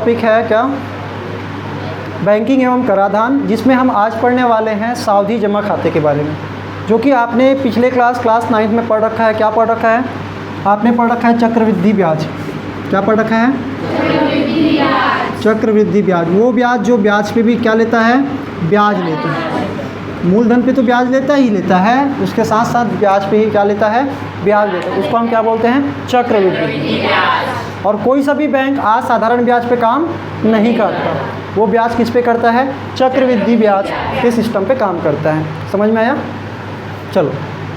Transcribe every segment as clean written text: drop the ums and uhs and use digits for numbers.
Topic है क्या, banking एवं कराधान, जिसमें हम आज पढ़ने वाले हैं सावधि जमा खाते के बारे में, जो कि आपने पिछले क्लास 9 में पढ़ रखा है। क्या पढ़ रखा है आपने? पढ़ रखा है चक्रवृद्धि ब्याज। क्या पढ़ रखा है? चक्रवृद्धि ब्याज। वो ब्याज जो ब्याज पे भी क्या लेता है? ब्याज लेता है। मूलधन पे तो ब्याज लेता ही लेता है, उसके साथ साथ ब्याज पे ही क्या लेता है? ब्याज लेता है। उसको हम क्या बोलते हैं? चक्रवृद्धि। और कोई सा भी बैंक आज साधारण ब्याज पे काम नहीं करता, वो ब्याज किस पे करता है? चक्रवृद्धि ब्याज के सिस्टम पे काम करता है। समझ में आया? चलो,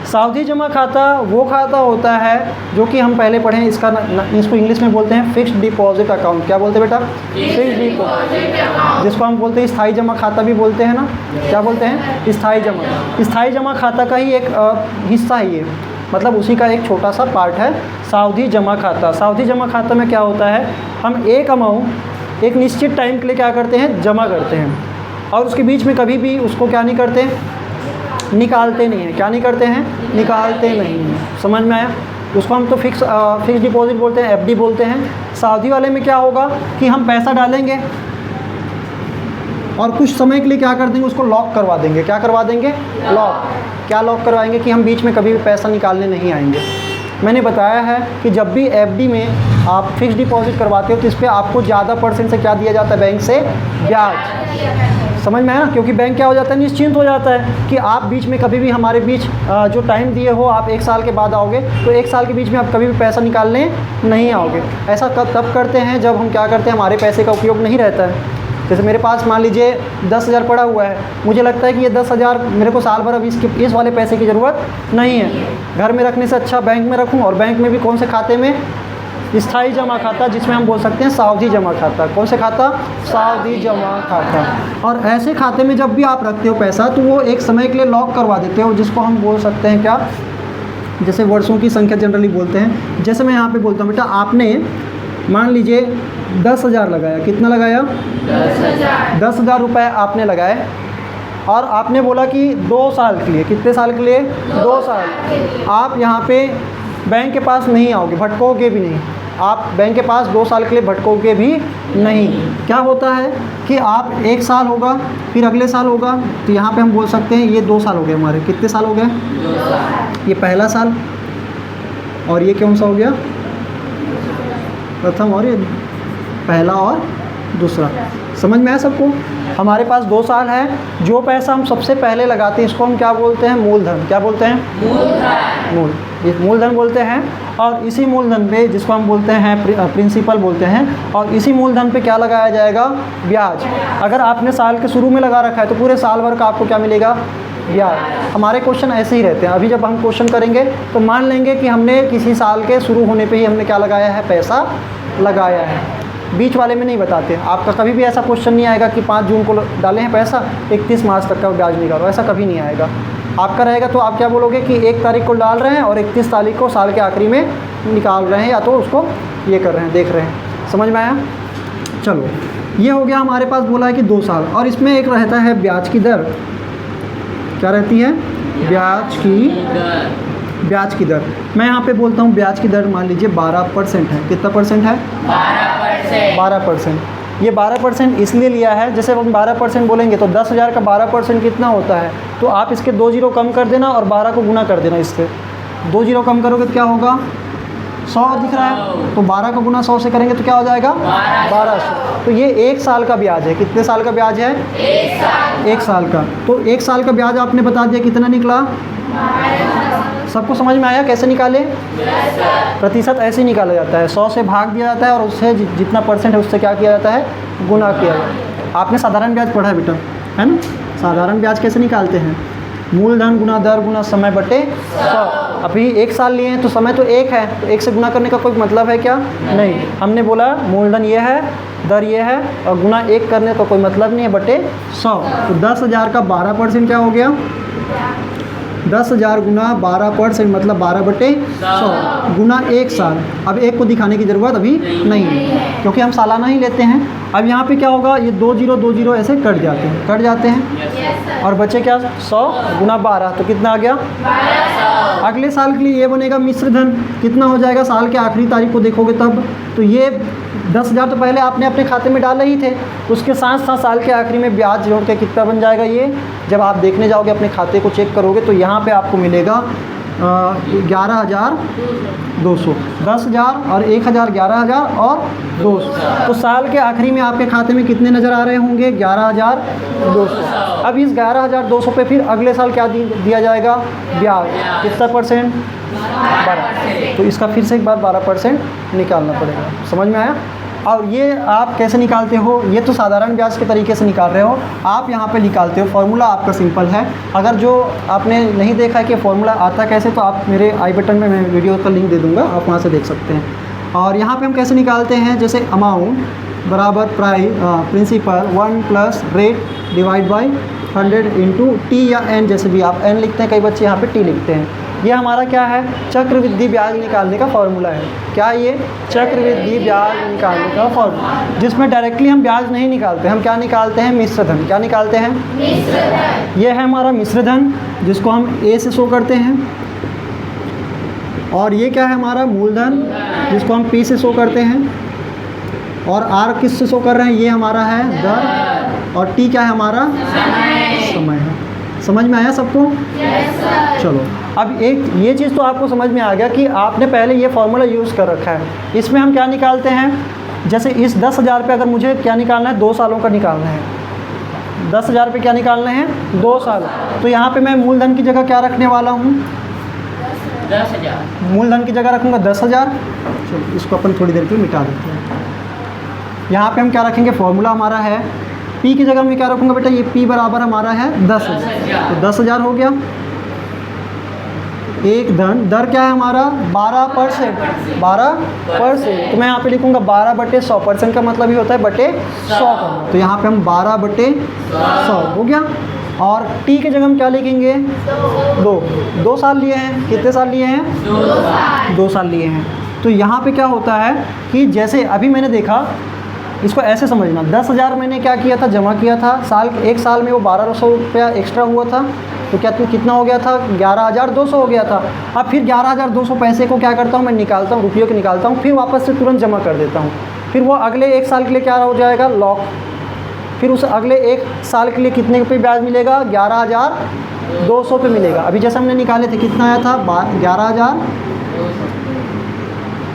सावधि जमा खाता वो खाता होता है जो कि हम पहले पढ़े, इसको इंग्लिश में बोलते हैं फिक्स्ड डिपॉजिट अकाउंट। क्या बोलते हैं बेटा? फिक्स्ड डिपॉजिट, जिसको हम बोलते हैं स्थायी जमा खाता भी बोलते हैं ना। क्या बोलते हैं? स्थायी जमा। स्थायी जमा खाता का ही एक हिस्सा है ये, मतलब उसी का एक छोटा सा पार्ट है सावधि जमा खाता। सावधि जमा खाता में क्या होता है, हम एक अमाउंट एक निश्चित टाइम के लिए क्या करते हैं? जमा करते हैं, और उसके बीच में कभी भी उसको क्या नहीं करते? निकालते नहीं हैं। क्या नहीं करते हैं? निकालते नहीं हैं। समझ में आया? उसको हम तो फिक्स डिपॉजिट बोलते हैं, एफडी बोलते हैं। सावधि वाले में क्या होगा कि हम पैसा डालेंगे और कुछ समय के लिए क्या कर देंगे? उसको लॉक करवा देंगे। क्या करवा देंगे? लॉक। क्या लॉक करवाएंगे कि हम बीच में कभी भी पैसा निकालने नहीं आएंगे। मैंने बताया है कि जब भी एफडी में आप फिक्स डिपॉजिट करवाते हो तो इस पर आपको ज़्यादा % से क्या दिया जाता है? बैंक से ब्याज। समझ में आया? क्योंकि बैंक क्या हो जाता है? निश्चिंत हो जाता है कि आप बीच में कभी भी हमारे बीच जो टाइम दिए हो, आप 1 साल के बाद आओगे तो 1 साल के बीच में आप कभी भी पैसा निकालने नहीं आओगे। ऐसा तब करते हैं जब हम क्या करते हैं? हमारे पैसे का उपयोग नहीं रहता है। जैसे मेरे पास मान लीजिए 10,000 पड़ा हुआ है, मुझे लगता है कि ये 10,000 मेरे को साल भर अब इस वाले पैसे की ज़रूरत नहीं है, घर में रखने से अच्छा बैंक में रखूँ। और बैंक में भी कौन से खाते में? स्थायी जमा खाता, जिसमें हम बोल सकते हैं सावधि जमा खाता। कौन से खाता? सावधि जमा खाता। और ऐसे खाते में जब भी आप रखते हो पैसा तो वो एक समय के लिए लॉक करवा देते हो, जिसको हम बोल सकते हैं क्या? जैसे वर्षों की संख्या जनरली बोलते हैं। जैसे मैं यहाँ पे बोलता हूँ बेटा, आपने मान लीजिए 10,000 लगाया। कितना लगाया? 10,000 रुपये आपने लगाए, और आपने बोला कि 2 साल के लिए। कितने साल के लिए? 2 साल। आप यहाँ पे बैंक के पास नहीं आओगे, भटकोगे भी नहीं। आप बैंक के पास 2 साल के लिए भटकोगे भी नहीं। क्या होता है कि आप 1 साल होगा, फिर अगले साल होगा, तो यहाँ पे हम बोल सकते हैं ये 2 साल हो गए हमारे। कितने साल हो गए? 2 साल। ये पहला साल, और ये कौन सा हो गया? प्रथम, और ये पहला और दूसरा। समझ में आया सबको? हमारे पास 2 साल है। जो पैसा हम सबसे पहले लगाते हैं इसको हम क्या बोलते हैं? मूलधन। क्या बोलते हैं? मूलधन बोलते हैं। और इसी मूलधन पे, जिसको हम बोलते हैं प्रिंसिपल बोलते हैं, और इसी मूलधन पे क्या लगाया जाएगा? ब्याज। अगर आपने साल के शुरू में लगा रखा है तो पूरे साल भर का आपको क्या मिलेगा? ब्याज। हमारे क्वेश्चन ऐसे ही रहते हैं। अभी जब हम क्वेश्चन करेंगे तो मान लेंगे कि हमने किसी साल के शुरू होने पे ही हमने क्या लगाया है? पैसा लगाया है। बीच वाले में नहीं बताते। आपका कभी भी ऐसा क्वेश्चन नहीं आएगा कि 5 जून को डाले हैं पैसा, 31 मार्च तक का ब्याज निकालो, ऐसा कभी नहीं आएगा। आपका रहेगा तो आप क्या बोलोगे कि 1 तारीख को डाल रहे हैं और 31 तारीख को साल के आखिरी में निकाल रहे हैं, या तो उसको ये कर रहे हैं, देख रहे हैं। समझ में आया? चलो, ये हो गया हमारे पास। बोला है कि 2 साल, और इसमें एक रहता है ब्याज की दर। क्या रहती है? ब्याज की दर। मैं यहाँ पे बोलता हूँ ब्याज की दर मान लीजिए 12% है। कितना % है? 12%। ये 12% इसलिए लिया है, जैसे हम 12% बोलेंगे तो 10,000 का 12% कितना होता है? तो आप इसके 2 जीरो कम कर देना और 12 को गुना कर देना इससे। 2 जीरो कम करोगे तो क्या होगा? 100 दिख रहा है, तो 12 का गुना 100 से करेंगे तो क्या हो जाएगा? 1200। तो ये 1 साल का ब्याज है। कितने साल का ब्याज है? 1 साल का। तो 1 साल का ब्याज आपने बता दिया कितना निकला? सबको समझ में आया कैसे निकाले? प्रतिशत ऐसे ही निकाला जाता है, 100 से भाग दिया जाता है और उससे जितना % है उससे क्या किया जाता है? गुना किया जाता है। आपने साधारण ब्याज पढ़ा है बेटा, है ना? साधारण ब्याज कैसे निकालते हैं? मूलधन गुना दर गुना समय बटे 100। अभी 1 साल लिए हैं तो समय तो 1 है, तो 1 से गुना करने का कोई मतलब है क्या? नहीं। हमने बोला मूलधन ये है, दर ये है, और गुना 1 करने का कोई मतलब नहीं है, बटे 100। तो 10,000 का 12% क्या हो गया? 10,000 गुना 12% मतलब 12/100 गुना 1 साल। अब 1 को दिखाने की ज़रूरत अभी नहीं है क्योंकि हम सालाना ही लेते हैं। अब यहाँ पे क्या होगा? ये 2 जीरो ऐसे कट जाते हैं और बचे क्या? 100 गुना 12 तो कितना आ गया? 1200। अगले साल के लिए ये बनेगा मिश्र धन। कितना हो जाएगा? साल के आखिरी तारीख को देखोगे तब तो ये 10,000 तो पहले आपने अपने खाते में डाले ही थे, उसके साथ साथ साल के आखिरी में ब्याज जोड़ के कितना बन जाएगा ये, जब आप देखने जाओगे अपने खाते को चेक करोगे तो यहाँ पे आपको मिलेगा 11,200, 10,000 और 1,000, 11,000 और 200। तो साल के आखिरी में आपके खाते में कितने नज़र आ रहे होंगे? 11,200। अब इस 11,200 पे फिर अगले साल क्या दिया जाएगा? ब्याज। कितना परसेंट? 12। तो इसका फिर से एक बार 12% निकालना पड़ेगा। समझ में आया? और ये आप कैसे निकालते हो? ये तो साधारण ब्याज के तरीके से निकाल रहे हो, आप यहाँ पे निकालते हो। फार्मूला आपका सिंपल है। अगर जो आपने नहीं देखा है कि फार्मूला आता कैसे, तो आप मेरे आई बटन में मैं वीडियो का लिंक दे दूँगा, आप वहाँ से देख सकते हैं। और यहाँ पे हम कैसे निकालते हैं? जैसे अमाउंट बराबर principal 1 plus rate divide by 100 into T या एन, जैसे भी आप एन लिखते हैं, कई बच्चे यहाँ पे टी लिखते हैं। ये हमारा क्या है? चक्रवृद्धि ब्याज निकालने का फॉर्मूला है। क्या ये? चक्रवृद्धि ब्याज निकालने का फॉर्मूला, जिसमें डायरेक्टली हम ब्याज नहीं निकालते, हम क्या निकालते हैं? मिश्रधन। क्या निकालते हैं? मिश्रधन। ये है हमारा मिश्रधन, जिसको हम ए से शो करते हैं। और ये क्या है? हमारा मूलधन, जिसको हम पी से शो करते हैं। और आर किस से शो कर रहे हैं? ये हमारा है दर। और टी क्या है? हमारा समय है। समझ में आया सबको? चलो, अब एक ये चीज़ तो आपको समझ में आ गया कि आपने पहले ये फार्मूला यूज़ कर रखा है। इसमें हम क्या निकालते हैं? जैसे इस 10,000 पे अगर मुझे क्या निकालना है? 2 सालों का निकालना है। 10,000 पे क्या निकालना है? 2 साल। तो यहाँ पे मैं मूलधन की जगह क्या रखने वाला हूँ? 10,000। मूलधन की जगह रखूँगा 10,000। चलो, इसको अपन थोड़ी देर के लिए मिटा देते हैं। यहाँ पे हम क्या रखेंगे? फॉर्मूला हमारा है P की जगह मैं क्या रखूँगा बेटा? ये P बराबर हमारा है 10,000। तो 10,000 हो गया। एक धन, दर क्या है हमारा? 12%। 12%। तो मैं यहाँ पे लिखूँगा 12/100%। का मतलब ही होता है बटे 100 करना। तो यहाँ पे हम 12/100 हो गया। और टी की जगह हम क्या लिखेंगे? 2 साल लिए हैं। कितने साल लिए हैं? 2 साल लिए हैं। तो यहाँ पे क्या होता है कि जैसे अभी मैंने देखा, इसको ऐसे समझना, 10,000 मैंने क्या किया था? जमा किया था। एक साल में वो 1,200 रुपया एक्स्ट्रा हुआ था। तो क्या कितना हो गया था? 11,200 हो गया था। अब फिर 11,200 पैसे को क्या करता हूँ? मैं निकालता हूँ, रुपयों के निकालता हूँ, फिर वापस से तुरंत जमा कर देता हूँ। फिर वो अगले 1 साल के लिए क्या हो जाएगा? लॉक। फिर उस अगले 1 साल के लिए कितने पे ब्याज मिलेगा? 11,200 पे मिलेगा। अभी जैसे हमने निकाले थे, कितना आया था? 11,000।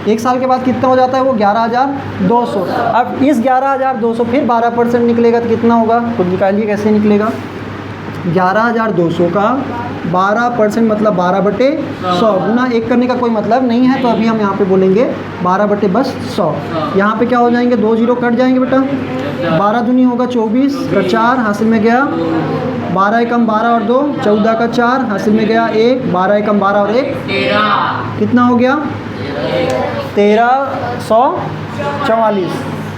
1 साल के बाद कितना हो जाता है वो? 11,200। अब इस 11,200 फिर 12% निकलेगा तो कितना होगा? खुद निकालिए कैसे निकलेगा। 11,200 का 12% मतलब 12/100 गुना 1 करने का कोई मतलब नहीं है। तो अभी हम यहाँ पे बोलेंगे 12/100। यहाँ पे क्या हो जाएंगे? 2 जीरो कट जाएंगे बेटा। 12 दूनी होगा 24 का 4 हासिल में गया। 12 एकम 12 और 2 14 का 4 हासिल में गया 1। 12 एकम 12 और 1 कितना हो गया? 1344,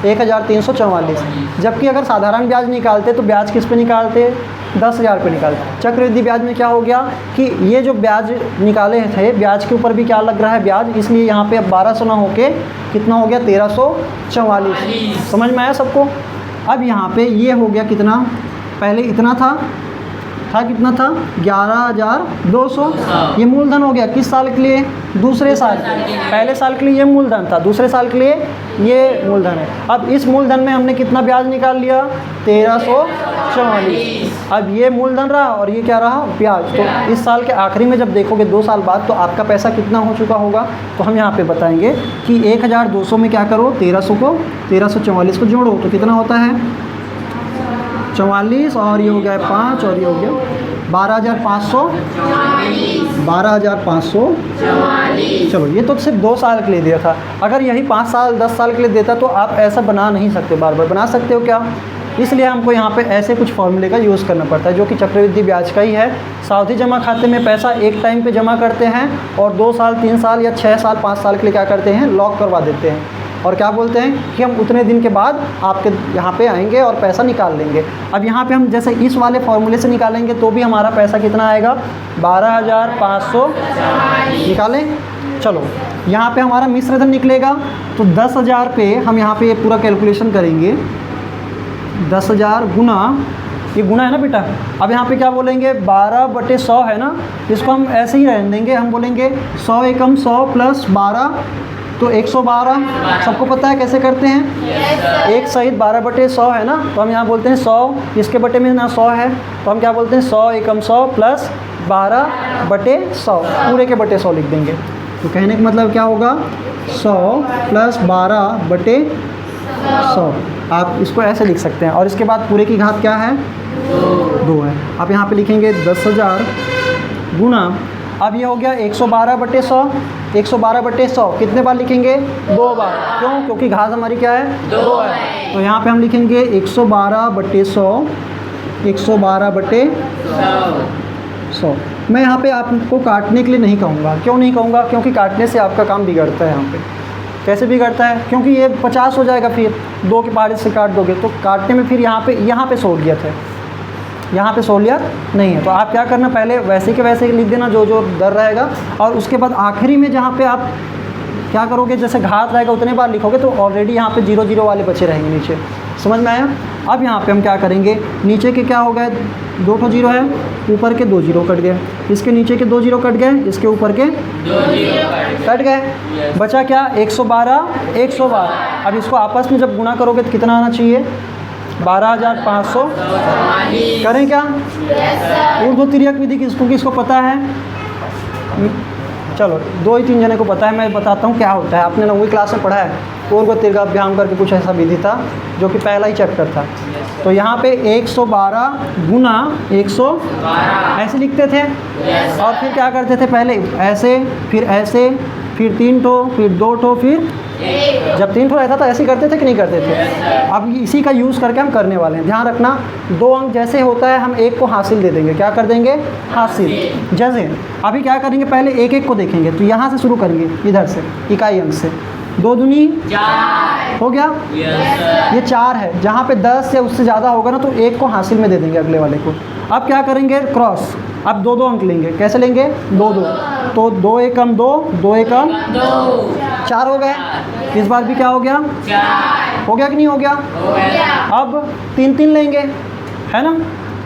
1344। जबकि अगर साधारण ब्याज निकालते तो ब्याज किस पे निकालते? 10,000 पे निकालते। चक्रवृद्धि ब्याज में क्या हो गया कि ये जो ब्याज निकाले थे, ब्याज के ऊपर भी क्या लग रहा है? ब्याज। इसलिए यहाँ पे अब 1200 ना होके कितना हो गया? 1344। समझ में आया सबको? अब यहाँ पे ये हो गया कितना? पहले इतना था कितना था? 11,200। ये मूलधन हो गया किस साल के लिए? दूसरे साल। पहले साल के लिए ये मूलधन था, दूसरे साल के लिए ये मूलधन है। अब इस मूलधन में हमने कितना ब्याज निकाल लिया? 1344। अब ये मूलधन रहा और ये क्या रहा? ब्याज। तो इस साल के आखिरी में जब देखोगे 2 साल बाद, तो आपका पैसा कितना हो चुका होगा? तो हम यहाँ पे बताएंगे कि 1,200 में क्या करो? 1344 को जोड़ो तो कितना होता है? 44 और ये हो गया 5 और ये हो गया 12,500। 12,500। चलो, ये तो सिर्फ 2 साल के लिए दिया था। अगर यही 5 साल 10 साल के लिए देता तो आप ऐसा बना नहीं सकते। बार बार बना सकते हो क्या? इसलिए हमको यहाँ पे ऐसे कुछ फॉर्मूले का यूज़ करना पड़ता है, जो कि चक्रवृद्धि ब्याज का ही है। सावधि जमा खाते में पैसा एक टाइम पे जमा करते हैं और 2 साल 3 साल या 6 साल 5 साल के लिए क्या करते हैं? लॉक करवा देते हैं। और क्या बोलते हैं कि हम उतने दिन के बाद आपके यहाँ पे आएंगे और पैसा निकाल लेंगे। अब यहाँ पे हम जैसे इस वाले फॉर्मूले से निकालेंगे तो भी हमारा पैसा कितना आएगा? 12,500 निकालें। चलो, यहाँ पे हमारा मिश्रधन निकलेगा तो 10,000 पे हम यहाँ पे पूरा कैलकुलेशन करेंगे। 10,000 गुना, ये गुना है ना बेटा। अब यहाँ पे क्या बोलेंगे? 12/100 है ना, इसको हम ऐसे ही रहने देंगे। हम बोलेंगे 100 एकम 100 प्लस 12 तो 112 सबको पता है कैसे करते हैं? 1 सहित 12/100 है ना, तो हम यहाँ बोलते हैं 100, इसके बटे में ना 100 है तो हम क्या बोलते हैं 100 एकम 100 प्लस 12/100, पूरे के बटे 100 लिख देंगे। तो कहने का मतलब क्या होगा 100 प्लस 12/100, आप इसको ऐसे लिख सकते हैं। और इसके बाद पूरे की घात क्या है 2 है। आप यहाँ पे लिखेंगे 10,000 गुना, अब ये हो गया 112/100, 112/100 कितने बार लिखेंगे 2 बार, क्यों? क्योंकि घात हमारी क्या है 2 है। तो यहाँ पे हम लिखेंगे 112/100, 112/100। मैं यहाँ पे आपको काटने के लिए नहीं कहूँगा, क्यों नहीं कहूँगा? क्योंकि काटने से आपका काम बिगड़ता है। यहाँ पे कैसे बिगड़ता है? क्योंकि ये 50 हो जाएगा, फिर 2 के पहाड़े से काट दोगे तो काटने में फिर यहाँ पे सहूलियत है, यहाँ पे सहूलियत नहीं है। तो आप क्या करना, पहले वैसे के वैसे लिख देना जो जो दर रहेगा, और उसके बाद आखिरी में जहाँ पे आप क्या करोगे, जैसे घात रहेगा उतने बार लिखोगे तो ऑलरेडी यहाँ पे 0 0 वाले बचे रहेंगे नीचे। समझ में आया? अब यहाँ पे हम क्या करेंगे, नीचे के क्या हो गए 2 ठो 0 है, ऊपर के 2 0 कट गए, इसके नीचे के 2 0 कट गए, इसके ऊपर के 2 0 कट गए, बचा क्या 112 112। अब इसको आपस में जब गुणा करोगे तो कितना आना चाहिए 12,500। करें क्या? ऊर्ध्व तिर्यक विधि किसको पता है? चलो 2 ही 3 जने को पता है, मैं बताता हूँ क्या होता है। आपने 9वीं क्लास में पढ़ा है ऊर्ध्व तिर्यकाभ्याम करके कुछ ऐसा विधि था जो कि पहला ही चैप्टर था। तो यहाँ पे 112 गुना 100 ऐसे लिखते थे, और फिर क्या करते थे, पहले ऐसे, फिर 3 ठो, फिर 2 ठो, फिर जब 3 ठो रहता था ऐसे करते थे कि नहीं करते थे? अब इसी का यूज़ करके हम करने वाले हैं। ध्यान रखना 2 अंक जैसे होता है हम 1 को हासिल दे देंगे। क्या कर देंगे? हासिल। जैसे अभी क्या करेंगे, पहले 1 1 को देखेंगे, तो यहाँ से शुरू करेंगे, इधर से इकाई अंक से। 2 दूनी 4 हो गया, ये 4 है। जहाँ पे 10 या उससे ज़्यादा होगा ना तो 1 को हासिल में दे देंगे अगले वाले को। अब क्या करेंगे, क्रॉस। अब 2 2 अंक लेंगे, कैसे लेंगे 2 2, तो 2 एकम 2, 2 एकम 4 हो गए। इस बार भी क्या हो गया 4 हो गया कि नहीं हो गया? अब 3 3 लेंगे, है ना,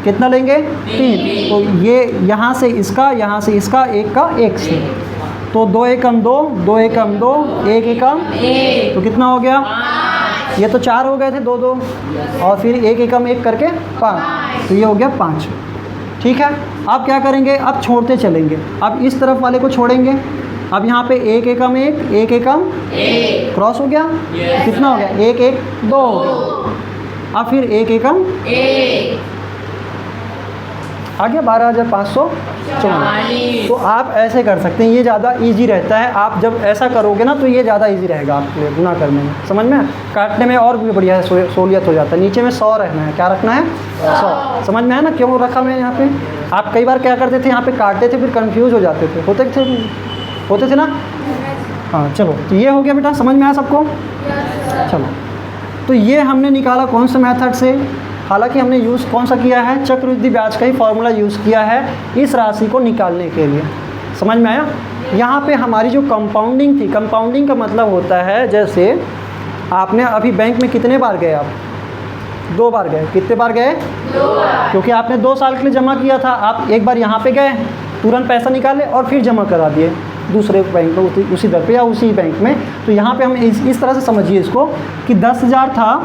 कितना लेंगे 3, तो ये यहाँ से इसका, यहाँ से इसका, 1 का 1 से, तो 2 एकम 2, 2 एकम 2, 1 एकम 1, तो कितना हो गया? ये तो 4 हो गए थे 2 2, और फिर 1 एकम 1 करके 5, तो ये हो गया 5। ठीक है, अब क्या करेंगे, अब छोड़ते चलेंगे। अब इस तरफ वाले को छोड़ेंगे। अब यहाँ पे 1 एकम 1, 1 एकम 1 क्रॉस हो गया, कितना हो गया 1 1 2 हो गया। अब फिर 1 एकम 1 आ गया 12,544। तो आप ऐसे कर सकते हैं, ये ज़्यादा इजी रहता है। आप जब ऐसा करोगे ना तो ये ज़्यादा इजी रहेगा आपके लिए गुना करने में। समझ में? काटने में और भी बढ़िया है, सहूलियत हो जाता है। नीचे में 100 रहना है, क्या रखना है 100। समझ में है ना क्यों रखा मैं यहाँ पे? आप कई बार क्या करते थे, यहाँ पे काटते थे फिर कन्फ्यूज़ हो जाते थे, होते थे ना। हाँ चलो, तो ये हो गया बेटा, समझ में आया सबको? चलो, तो ये हमने निकाला कौन से मेथड से? हालांकि हमने यूज़ कौन सा किया है, चक्रवृद्धि ब्याज का ही फॉर्मूला यूज़ किया है इस राशि को निकालने के लिए। समझ में आया? यहाँ पे हमारी जो कंपाउंडिंग थी, कंपाउंडिंग का मतलब होता है जैसे आपने अभी बैंक में कितने बार गए आप? 2 बार गए। कितने बार गए? 2 बार। क्योंकि आपने 2 साल के लिए जमा किया था। आप एक बार यहाँ पे गए, तुरंत पैसा निकाले और फिर जमा करा दिए दूसरे बैंक में उसी दर पे या उसी बैंक में। तो यहाँ पे हम इस तरह से समझिए इसको कि 10,000 था,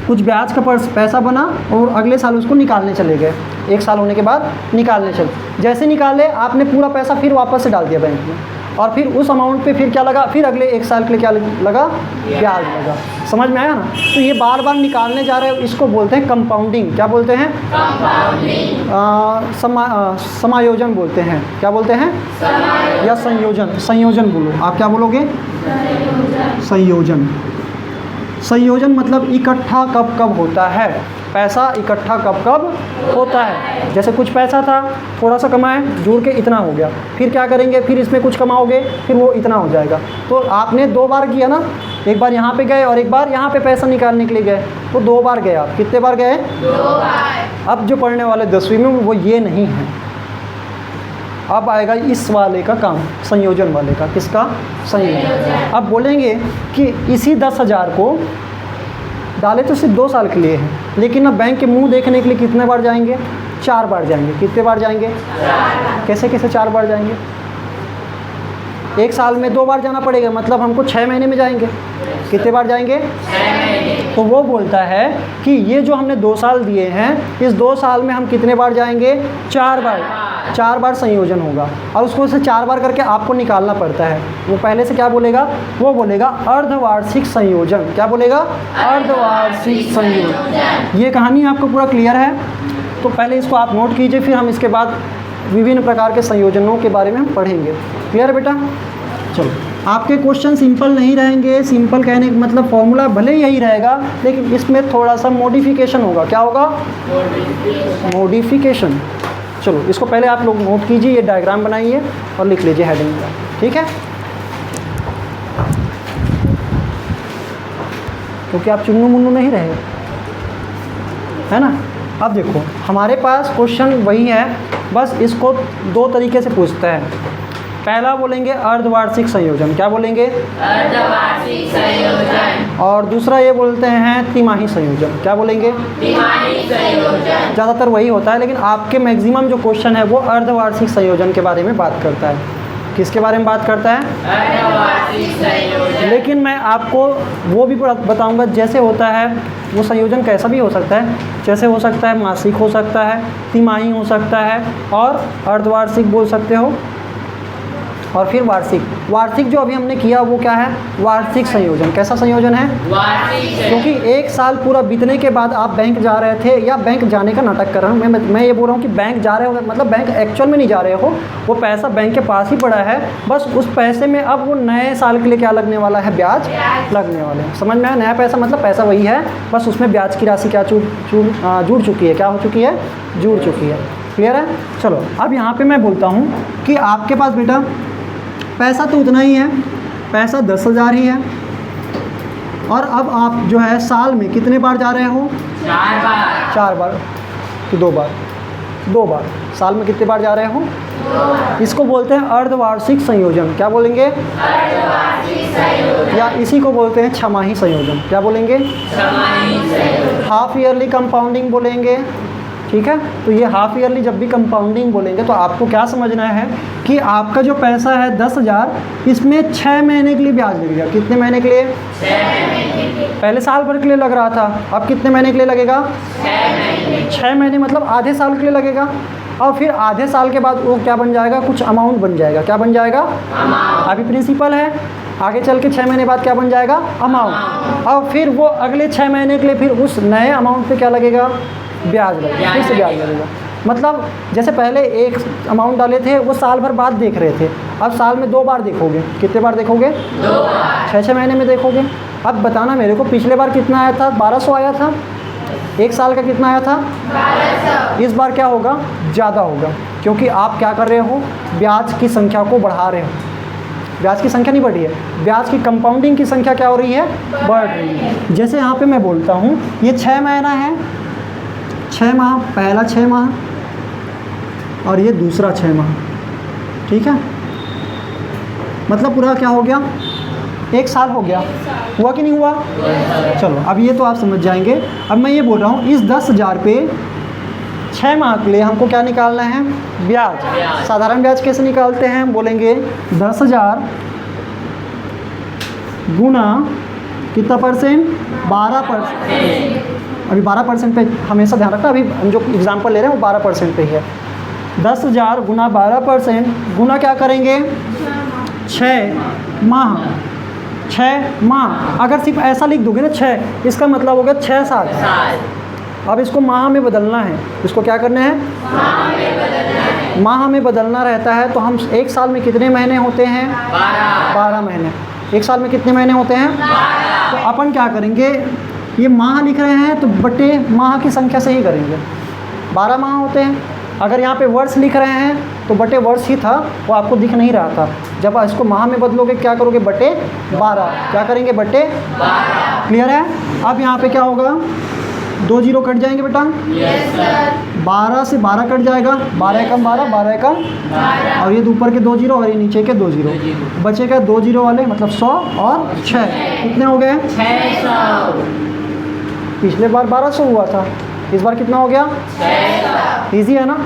कुछ ब्याज का पैसा बना और अगले साल उसको निकालने चले गए। 1 साल होने के बाद निकालने चले, जैसे निकाले आपने पूरा पैसा फिर वापस से डाल दिया बैंक में, और फिर उस अमाउंट पे फिर क्या लगा, फिर अगले 1 साल के लिए क्या लगा, ब्याज लगा। समझ में आया ना? तो ये बार बार निकालने जा रहे हैं, इसको बोलते हैं कंपाउंडिंग। क्या बोलते हैं? कंपाउंडिंग। समायोजन बोलते हैं। क्या बोलते हैं? या संयोजन। संयोजन बोलो, आप क्या बोलोगे? संयोजन। संयोजन मतलब इकट्ठा कब कब होता है, पैसा इकट्ठा कब कब होता है। जैसे कुछ पैसा था, थोड़ा सा कमाए, जुड़ के इतना हो गया, फिर क्या करेंगे, फिर इसमें कुछ कमाओगे, फिर वो इतना हो जाएगा। तो आपने 2 बार किया ना, एक बार यहाँ पे गए और एक बार यहाँ पे पैसा निकालने के लिए गए, तो 2 बार गए आप। कितने बार गए? 2 बार। अब जो पढ़ने वाले 10वीं में वो ये नहीं है, अब आएगा इस वाले का काम, संयोजन वाले का। किसका? संयोजन। अब बोलेंगे कि इसी 10,000 को डाले तो सिर्फ 2 साल के लिए है, लेकिन ना बैंक के मुंह देखने के लिए कितने बार जाएंगे? 4 बार जाएंगे। कितने बार जाएंगे? 4 बार। कैसे कैसे 4 बार जाएंगे? 1 साल में 2 बार जाना पड़ेगा, मतलब हमको 6 महीने में जाएंगे। कितने बार जाएंगे? 6 महीने। तो वो बोलता है कि ये जो हमने 2 साल दिए हैं, इस 2 साल में हम कितने बार जाएंगे? 4 बार। 4 बार संयोजन होगा और उसको से 4 बार करके आपको निकालना पड़ता है। वो पहले से क्या बोलेगा? वो बोलेगा अर्धवार्षिक संयोजन। क्या बोलेगा? अर्धवार्षिक संयोजन। ये कहानी आपको पूरा क्लियर है? तो पहले इसको आप नोट कीजिए, फिर हम इसके बाद विभिन्न प्रकार के संयोजनों के बारे में हम पढ़ेंगे। क्लियर है बेटा? चलो, आपके क्वेश्चन सिंपल नहीं रहेंगे। सिंपल कहने का मतलब फॉर्मूला भले ही यही रहेगा, लेकिन इसमें थोड़ा सा मॉडिफिकेशन होगा। क्या होगा? मॉडिफिकेशन। चलो, इसको पहले आप लोग नोट कीजिए, ये डायग्राम बनाइए और लिख लीजिए हेडिंग का, ठीक है? क्योंकि आप चुन्नू मुन्नू नहीं रहे, है ना? अब देखो, हमारे पास क्वेश्चन वही है, बस इसको 2 तरीके से पूछता है। पहला बोलेंगे अर्धवार्षिक संयोजन। क्या बोलेंगे? अर्धवार्षिक संयोजन। और दूसरा ये बोलते हैं तिमाही संयोजन। क्या बोलेंगे? तिमाही संयोजन। ज़्यादातर वही होता है, लेकिन आपके मैक्सिमम जो क्वेश्चन है वो अर्धवार्षिक संयोजन के बारे में बात करता है। किसके बारे में बात करता है? अर्धवार्षिक संयोजन। लेकिन मैं आपको वो भी बताऊंगा जैसे होता है वो संयोजन कैसा भी हो सकता है। जैसे हो सकता है मासिक हो सकता है, तिमाही हो सकता है और अर्धवार्षिक बोल सकते हो, और फिर वार्षिक। वार्षिक जो अभी हमने किया वो क्या है? वार्षिक संयोजन। कैसा संयोजन है? वार्षिक। क्योंकि 1 साल पूरा बीतने के बाद आप बैंक जा रहे थे या बैंक जाने का नाटक कर रहा हूँ मैं ये बोल रहा हूँ कि बैंक जा रहे हो, मतलब बैंक एक्चुअल में नहीं जा रहे हो, वो पैसा बैंक के पास ही पड़ा है। बस उस पैसे में अब वो नए साल के लिए क्या लगने वाला है? ब्याज लगने वाले हैं। समझ में आया? नया पैसा मतलब पैसा वही है, बस उसमें ब्याज की राशि क्या जुड़ चुकी है। क्या हो चुकी है? जुड़ चुकी है। क्लियर है? चलो, अब यहाँ पर मैं बोलता हूँ कि आपके पास बेटा पैसा तो उतना ही है, पैसा 10,000 ही है, और अब आप जो है साल में कितने बार जा रहे हो? 4 बार। 4 बार कि 2 बार? 2 बार। साल में कितने बार जा रहे हो? 2 बार। इसको बोलते हैं अर्धवार्षिक संयोजन। क्या बोलेंगे? अर्धवार्षिक संयोजन। या इसी को बोलते हैं छमाही संयोजन। क्या बोलेंगे? छमाही संयोजन। हाफ ईयरली कंपाउंडिंग बोलेंगे, ठीक है? तो ये हाफ ईयरली जब भी कंपाउंडिंग बोलेंगे तो आपको क्या समझना है कि आपका जो पैसा है 10,000, इसमें 6 महीने के लिए ब्याज लगेगा। कितने महीने के लिए? 6 महीने के लिए। पहले साल भर के लिए लग रहा था, अब कितने महीने के लिए लगेगा? 6 महीने। 6 महीने मतलब आधे साल के लिए लगेगा। और फिर आधे साल के बाद वो क्या बन जाएगा? कुछ अमाउंट बन जाएगा। क्या बन जाएगा? अमाउंट। अभी प्रिंसिपल है, आगे चल के 6 महीने बाद क्या बन जाएगा? अमाउंट। और फिर वो अगले 6 महीने के लिए फिर उस नए अमाउंट पे क्या लगेगा? ब्याज लगेगा। फिर से ब्याज लगेगा। मतलब जैसे पहले एक अमाउंट डाले थे वो साल भर बाद देख रहे थे, अब साल में 2 बार देखोगे। कितने बार देखोगे? 2 बार। 6 महीने में देखोगे। अब बताना मेरे को, पिछले बार कितना आया था? 1200 आया था। 1 साल का कितना आया था? 1200। इस बार क्या होगा? ज़्यादा होगा, क्योंकि आप क्या कर रहे हो? ब्याज की संख्या को बढ़ा रहे हो। ब्याज की संख्या नहीं बढ़ी है, ब्याज की कंपाउंडिंग की संख्या क्या हो रही है? बढ़ रही है। जैसे यहाँ पे मैं बोलता हूँ ये 6 महीना है, 6 माह, पहला 6 माह और ये दूसरा 6 माह, ठीक है? मतलब पूरा क्या हो गया? 1 साल हो गया। हुआ कि नहीं हुआ? चलो, अब ये तो आप समझ जाएंगे। अब मैं ये बोल रहा हूँ इस 10,000 पे 6 माह के लिए हमको क्या निकालना है? ब्याज। साधारण ब्याज कैसे निकालते हैं? बोलेंगे 10,000 गुना कितना परसेंट? 12%। अभी 12% पे हमेशा ध्यान रखना, अभी हम जो एग्जांपल ले रहे हैं वो 12% पे ही है। 10,000 गुना 12% गुना क्या करेंगे? 6 माह। 6 माह अगर सिर्फ ऐसा लिख दोगे ना 6, इसका मतलब हो गया 6 साल। अब इसको माह में बदलना है। इसको क्या करना है? माह में बदलना रहता है। तो हम 1 साल में कितने महीने होते हैं? 12 महीने। 1 साल में कितने महीने होते हैं? 12। तो अपन क्या करेंगे? ये माह लिख रहे हैं तो बटे माह की संख्या से ही करेंगे। 12 माह होते हैं। अगर यहाँ पे वर्ष लिख रहे हैं तो बटे वर्ष ही था, वो आपको दिख नहीं रहा था। जब इसको माह में बदलोगे क्या करोगे? बटे 12। क्या करेंगे? बटे 12। क्लियर है? अब यहाँ पे क्या होगा? 2 जीरो कट जाएंगे बेटा। Yes sir. 12 से 12 कट जाएगा। 12 एकम 12, 12 एकम 12, और ये ऊपर के 2 जीरो और ये नीचे के 2 जीरो। बचेगा 2 जीरो वाले, मतलब 100 और 6 कितने हो गए? 600। पिछले बार 1200 हुआ था, इस बार कितना हो गया? 600। ईजी है ना?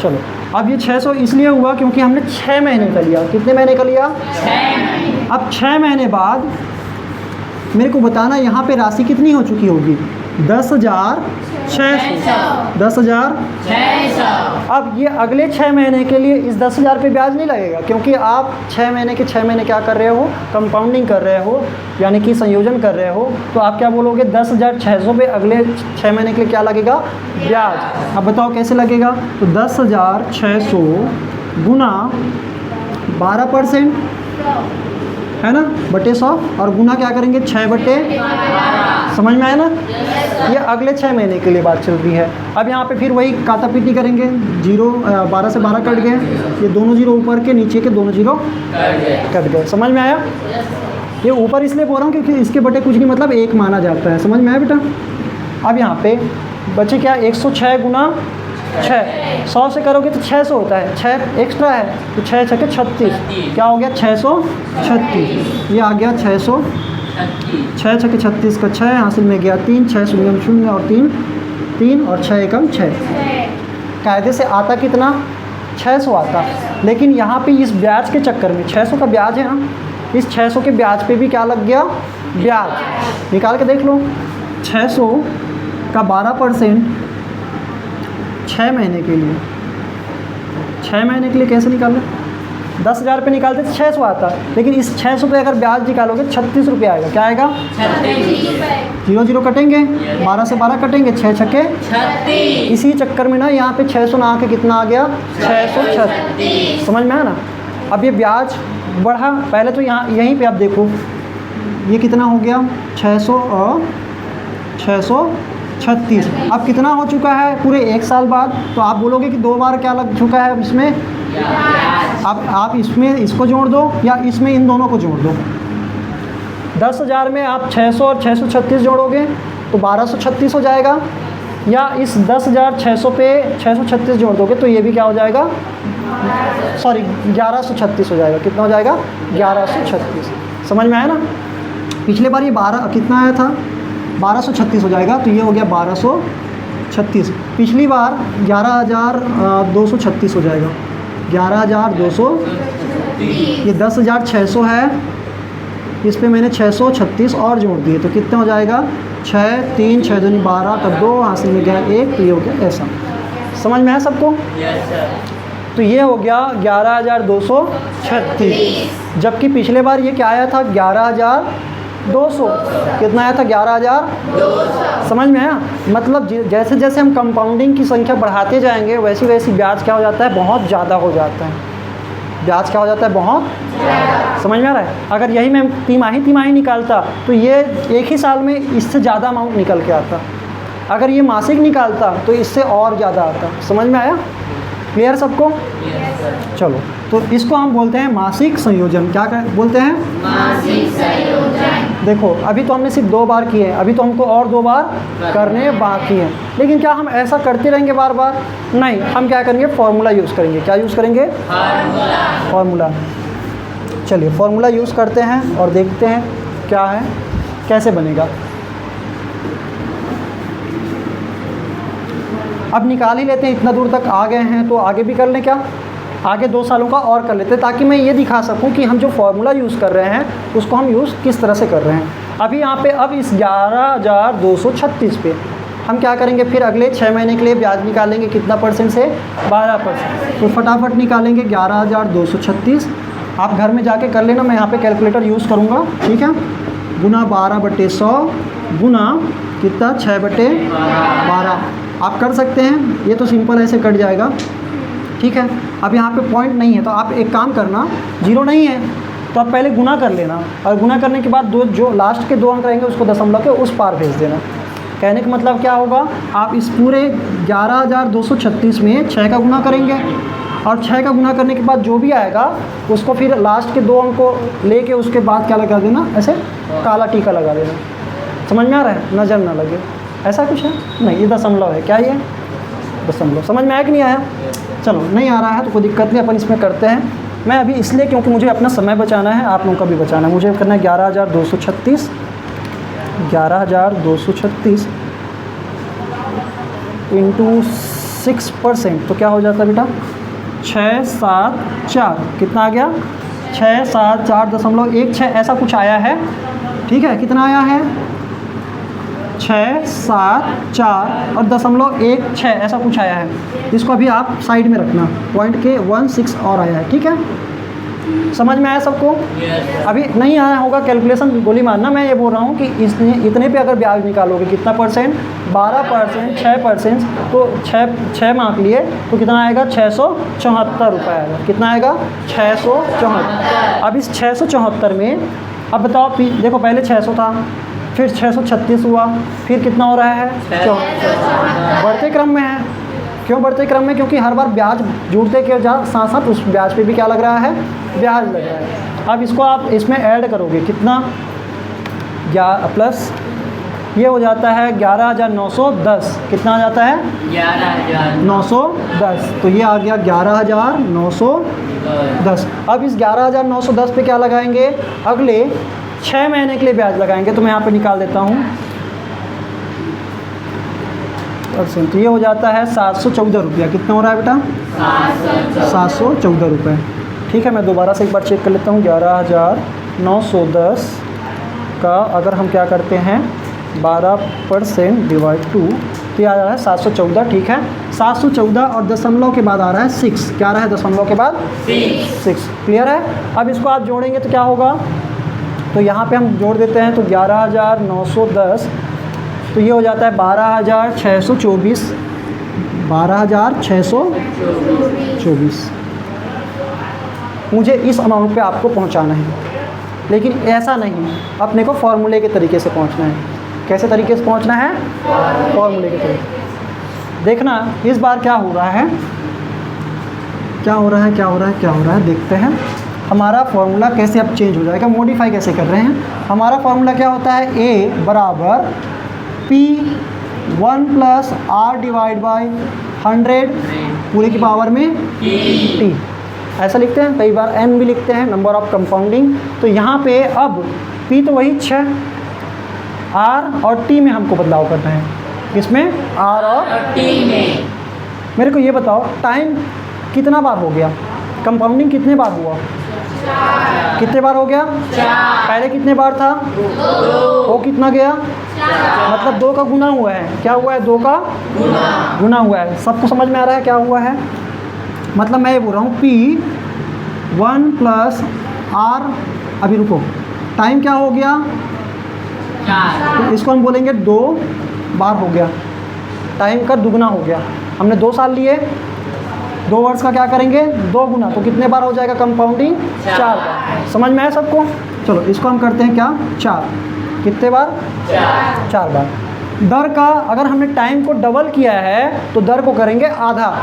चलो, अब ये 600 इसलिए हुआ क्योंकि हमने 6 महीने का लिया। कितने महीने का लिया? 6 महीने। अब 6 महीने बाद मेरे को बताना यहाँ पे राशि कितनी हो चुकी होगी? 10,600। 10,600। अब ये अगले 6 महीने के लिए इस 10,000 पे ब्याज नहीं लगेगा, क्योंकि आप 6 महीने के 6 महीने क्या कर रहे हो? कंपाउंडिंग कर रहे हो, यानी कि संयोजन कर रहे हो। तो आप क्या बोलोगे? 10,600 पे अगले 6 महीने के लिए क्या लगेगा? ब्याज। अब बताओ कैसे लगेगा? तो 10,600 गुना 12% है ना, बटे 100, और गुना क्या करेंगे? 6 बटे। समझ में आया ना? ये अगले 6 महीने के लिए बात चल रही है। अब यहाँ पे फिर वही काटापीटी करेंगे। 12 से 12 कट गए, ये दोनों जीरो ऊपर के, नीचे के दोनों जीरो कट गए। समझ में आया? ये ऊपर इसलिए बोल रहा हूँ क्योंकि इसके बटे कुछ नहीं, मतलब 1 माना जाता है। समझ में आया बेटा? अब यहाँ पे बचे क्या? 106 गुना 6। 100 से करोगे तो 600 होता है, 6 एक्स्ट्रा है तो 6 छके 36। क्या हो गया? 636। ये आ गया 600। 6 छके 36 का 6 हासिल में गया 3, 6 शून्य 0 और 3 और 6 एकम 6। कायदे से आता कितना? 600 आता। लेकिन यहाँ पे इस ब्याज के चक्कर में 600 का ब्याज है ना, इस 600 के ब्याज पे भी क्या लग गया? ब्याज। निकाल के देख लो। 600 का 12% 6 महीने के लिए, 6 महीने के लिए कैसे निकालना? 10,000 पे निकालते तो 600 आता, लेकिन इस 600 पे अगर ब्याज निकालोगे 36 रुपये आएगा। क्या आएगा? 0 0 कटेंगे, 12 से 12 कटेंगे, 6 छके 36। इसी चक्कर में ना यहाँ पे 600 ना आके कितना आ गया? 636। समझ में आया ना? अब ये ब्याज बढ़ा। पहले तो यहाँ यहीं पे आप देखो ये कितना हो गया? 600 और 636। अब कितना हो चुका है पूरे 1 साल बाद? तो आप बोलोगे कि 2 बार क्या लग चुका है अब इसमें? अब आप इसमें इसको जोड़ दो या इसमें इन दोनों को जोड़ दो। 10,000 में आप 600 और 636 जोड़ोगे तो 1236 हो जाएगा, या इस 10,600 पे 636 जोड़ दोगे तो ये भी क्या हो जाएगा? सॉरी 1136 हो जाएगा। कितना हो जाएगा? 1136। समझ में आया ना? पिछले बार ये 12 कितना आया था? 1236 हो जाएगा, तो ये हो गया 1236। पिछली बार 11,236 हो जाएगा। 11,200। ये 10,600 है, इस पे मैंने 636 और जोड़ दिए तो कितना हो जाएगा? 6 3 6 दूनी 12 तब 2 हासिल में गया 1, तो ये हो गया ऐसा। समझ में आया सबको? तो ये हो गया 11,236। जबकि पिछले बार ये क्या आया था? 11,200। कितना आया था? 11,200। समझ में आया? मतलब जैसे जैसे हम कंपाउंडिंग की संख्या बढ़ाते जाएंगे वैसी वैसी ब्याज क्या हो जाता है? बहुत ज़्यादा हो जाता है। ब्याज क्या हो जाता है? बहुत। समझ में आ रहा है? अगर यही मैं तिमाही निकालता तो ये एक ही साल में इससे ज़्यादा अमाउंट निकल के आता। अगर ये मासिक निकालता तो इससे और ज़्यादा आता। समझ में आया? क्लियर सबको? चलो, तो इसको हम बोलते हैं मासिक संयोजन। क्या बोलते हैं? मासिक संयोजन। देखो अभी तो हमने सिर्फ 2 बार किए हैं, अभी तो हमको और 2 बार करने बाकी हैं। लेकिन क्या हम ऐसा करते रहेंगे बार बार? नहीं, हम क्या करेंगे? फॉर्मूला यूज़ करेंगे। क्या यूज़ करेंगे? फॉर्मूला। चलिए फॉर्मूला यूज़ करते हैं और देखते हैं क्या है, कैसे बनेगा। अब निकाल ही लेते हैं, इतना दूर तक आ गए हैं तो आगे भी कर लें। क्या आगे 2 सालों का और कर लेते हैं, ताकि मैं ये दिखा सकूं कि हम जो फॉर्मूला यूज़ कर रहे हैं उसको हम यूज़ किस तरह से कर रहे हैं। अभी यहाँ पे अब इस 11,236 पे हम क्या करेंगे? फिर अगले 6 महीने के लिए ब्याज निकालेंगे। कितना परसेंट से? 12%। तो फटाफट निकालेंगे 11,236। आप घर में जाके कर लेना, मैं यहाँ पे कैलकुलेटर यूज़ करूँगा, ठीक है। गुना 12/100 गुना कितना? 6/12। आप कर सकते हैं, ये तो सिंपल ऐसे कट जाएगा, ठीक है। अब यहाँ पे पॉइंट नहीं है तो आप एक काम करना, 0 नहीं है तो आप पहले गुना कर लेना, और गुना करने के बाद जो लास्ट के 2 अंक रहेंगे उसको दशमलव के उस पार भेज देना। कहने का मतलब क्या होगा? आप इस पूरे 11,236 में 6 का गुना करेंगे, और 6 का गुना करने के बाद जो भी आएगा उसको फिर लास्ट के 2 अंक को लेके उसके बाद क्या लगा देना? ऐसे काला टीका लगा देना। समझ में आ रहा है? नज़र ना लगे, ऐसा कुछ है नहीं, ये दशमलव है। क्या ये दशमलव? समझ में आया कि नहीं आया? चलो, नहीं आ रहा है तो कोई दिक्कत नहीं, अपन इसमें करते हैं। मैं अभी इसलिए क्योंकि मुझे अपना समय बचाना है, आप लोगों का भी बचाना है। मुझे करना है 11,236 इंटू 6%, तो क्या हो जाता है बेटा? 674 कितना आ गया 674.16 ऐसा कुछ आया है। ठीक है, कितना आया है 674 और 0.16 ऐसा कुछ आया है। इसको अभी आप साइड में रखना, पॉइंट के 16 और आया है। ठीक है, समझ में आया सबको? अभी नहीं आया होगा कैलकुलेशन गोली मारना। मैं ये बोल रहा हूँ कि इतने पे अगर ब्याज निकालोगे कितना परसेंट, 12%, 6%, तो 6 मार्क लिए तो कितना आएगा 674 रुपये आएगा। कितना आएगा 674। अब इस 674 में अब बताओ देखो पहले 600 था, फिर 636 हुआ, फिर कितना हो रहा है 74। बढ़ते क्रम में है। क्यों बढ़ते क्रम में? क्योंकि हर बार ब्याज जुड़ते के साथ साथ उस ब्याज पे भी क्या लग रहा है, ब्याज लग रहा है। अब इसको आप इसमें ऐड करोगे कितना, प्लस ये हो जाता है 11,910। कितना आ जाता है 11,910। तो ये आ गया 11,910। अब इस 11,910 पे क्या लगाएंगे, अगले 6 महीने के लिए ब्याज लगाएंगे। तो मैं यहाँ पे निकाल देता हूँ परसेंट। तो ये हो जाता है 714 रुपया। कितना हो रहा है बेटा 714 रुपये। ठीक है, मैं दोबारा से एक बार चेक कर लेता हूँ। 11,910 का अगर हम क्या करते हैं 12% डिवाइड 2 तो ये आ रहा है 714। ठीक है, 714 और दशमलव के बाद आ रहा है 6। क्या आ रहा है दशमलव के बाद 6। क्लियर है? अब इसको आप जोड़ेंगे तो क्या होगा, तो यहाँ पे हम जोड़ देते हैं। तो 11,910 तो ये हो जाता है 12,624। 12,624 मुझे इस अमाउंट पे आपको पहुँचाना है। लेकिन ऐसा नहीं, अपने को फॉर्मूले के तरीके से पहुँचना है। कैसे तरीके से पहुँचना है, फॉर्मूले के तरीके। देखना इस बार क्या हो रहा है, क्या हो रहा है, क्या हो रहा है, क्या हो रहा है, देखते हैं। हमारा फार्मूला कैसे अब चेंज हो जाएगा, मॉडिफाई कैसे कर रहे हैं। हमारा फार्मूला क्या होता है, A बराबर P1 + R डिवाइड बाई 100 पूरे की पावर में T। ऐसा लिखते हैं, कई बार N भी लिखते हैं, नंबर ऑफ कंपाउंडिंग। तो यहाँ पे अब P तो वही 6, R और T में हमको बदलाव करना है। किसमें, R और T में। मेरे को ये बताओ टाइम कितना बार हो गया, कंपाउंडिंग कितने बार हुआ, कितने बार हो गया, पहले कितने बार था, 2। वो कितना गया, मतलब 2 का गुना हुआ है। क्या हुआ है, 2 का गुना हुआ है। सबको समझ में आ रहा है क्या हुआ है? मतलब मैं ये बोल रहा हूँ P1 + R, अभी रुको, टाइम क्या हो गया, तो इसको हम बोलेंगे 2 बार हो गया, टाइम का दुगना हो गया। हमने 2 साल लिए, 2 वर्ष का क्या करेंगे 2 गुना, तो कितने बार हो जाएगा कंपाउंडिंग, 4 बार। समझ में आया सबको? चलो इसको हम करते हैं क्या, 4। कितने बार, 4 बार। दर का अगर हमने टाइम को डबल किया है तो दर को करेंगे आधा।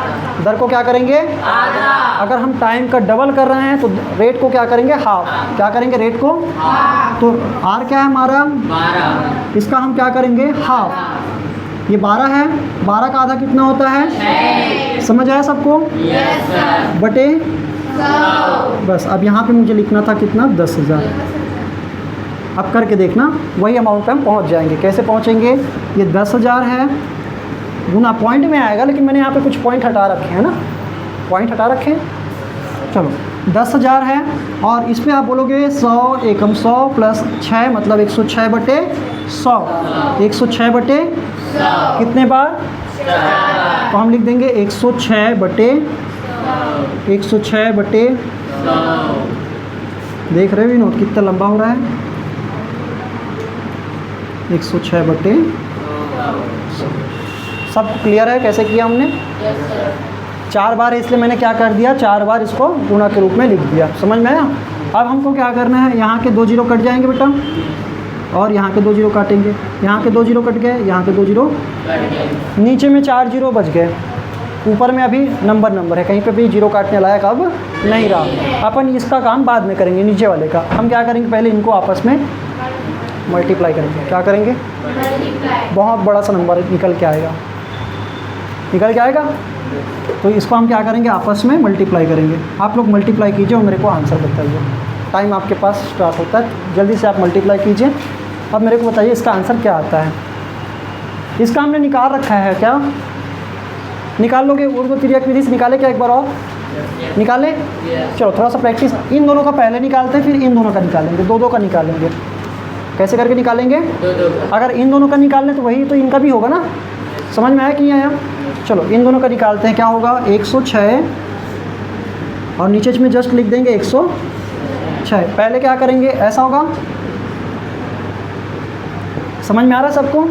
दर को क्या करेंगे, आधा। अगर हम टाइम का डबल कर रहे हैं तो रेट को क्या करेंगे, हाफ। क्या करेंगे, रेट को हाफ। तो आर क्या है हमारा 12, इसका हम क्या करेंगे हाफ। ये 12 है, 12 का आधा कितना होता है 6। समझ आया सबको? Yes sir. बटे 100। बस अब यहाँ पे मुझे लिखना था कितना, 10,000। अब करके देखना, वही अमाउंट पे हम पहुँच जाएंगे। कैसे पहुँचेंगे, ये 10,000 है, गुना पॉइंट में आएगा, लेकिन मैंने यहाँ पे कुछ पॉइंट हटा रखे हैं ना, पॉइंट हटा रखे हैं। चलो 10,000 है और इस पर आप बोलोगे 100 एकम 100 + 6 मतलब 106 बटे 100। 106 बटे कितने बार, तो हम लिख देंगे 106 बटे 106 बटे, देख रहे हो नोट कितना लंबा हो रहा है, 106 बटे 100। सब क्लियर है कैसे किया हमने? Yes sir. 4 बार है इसलिए मैंने क्या कर दिया, 4 बार इसको गुणा के रूप में लिख दिया। समझ में आया? अब हमको क्या करना है, यहाँ के 2 जीरो कट जाएंगे बेटा, और यहाँ के 2 जीरो काटेंगे, यहाँ के 2 जीरो कट गए, यहाँ के 2 जीरो कट गए, नीचे में 4 जीरो बच गए, ऊपर में अभी नंबर है, कहीं पे भी जीरो काटने लायक अब नहीं रहा। अपन इसका काम बाद में करेंगे, नीचे वाले का। हम क्या करेंगे, पहले इनको आपस में मल्टीप्लाई करेंगे। क्या करेंगे, बहुत बड़ा सा नंबर निकल के आएगा, निकल के आएगा, तो इसको हम क्या करेंगे, आपस में मल्टीप्लाई करेंगे। आप लोग मल्टीप्लाई कीजिए और मेरे को आंसर बताइए। टाइम आपके पास स्टार्ट होता है, जल्दी से आप मल्टीप्लाई कीजिए। अब मेरे को बताइए इसका आंसर क्या आता है। इसका हमने निकाल रखा है, क्या निकाल लोगे, उर्दू तिर्यक विधि से निकाले क्या एक बार और? निकालें? चलो थोड़ा सा प्रैक्टिस इन दोनों का पहले निकालते हैं, फिर इन दोनों का निकालेंगे, दो का निकालेंगे। कैसे करके निकालेंगे? अगर इन दोनों का निकाल लें तो वही तो इनका भी होगा ना। समझ में आया कि नहीं आया? चलो इन दोनों का निकालते हैं। क्या होगा? 106 और नीचे में जस्ट लिख देंगे 106। पहले क्या करेंगे? ऐसा होगा। समझ में आ रहा है सबको?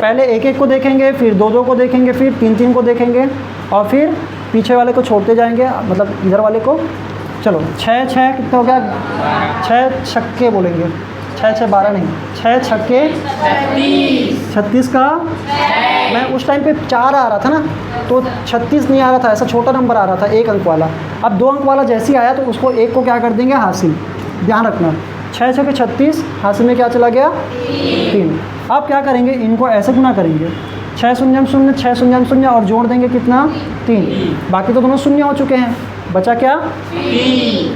पहले एक एक को देखेंगे, फिर दो को देखेंगे, फिर तीन को देखेंगे और फिर पीछे वाले को छोड़ते जाएंगे, मतलब इधर वाले को। चलो 6 कितना हो गया? 6 छक्के बोलेंगे, 6 12 नहीं, 6 छक्के 36 का। मैं उस टाइम पे 4 आ रहा था ना, तो 36 नहीं आ रहा था, ऐसा छोटा नंबर आ रहा था 1 अंक वाला। अब 2 अंक वाला जैसे ही आया तो उसको 1 को क्या कर देंगे? हासिल। ध्यान रखना 6 छक्के 36, हासिल में क्या चला गया? 3। अब क्या करेंगे? इनको ऐसे गुना करेंगे, 6 शून्य 0, 6 शून्य 0 और जोड़ देंगे कितना? 3। बाकी तो दोनों शून्य हो चुके हैं, बचा क्या? 3।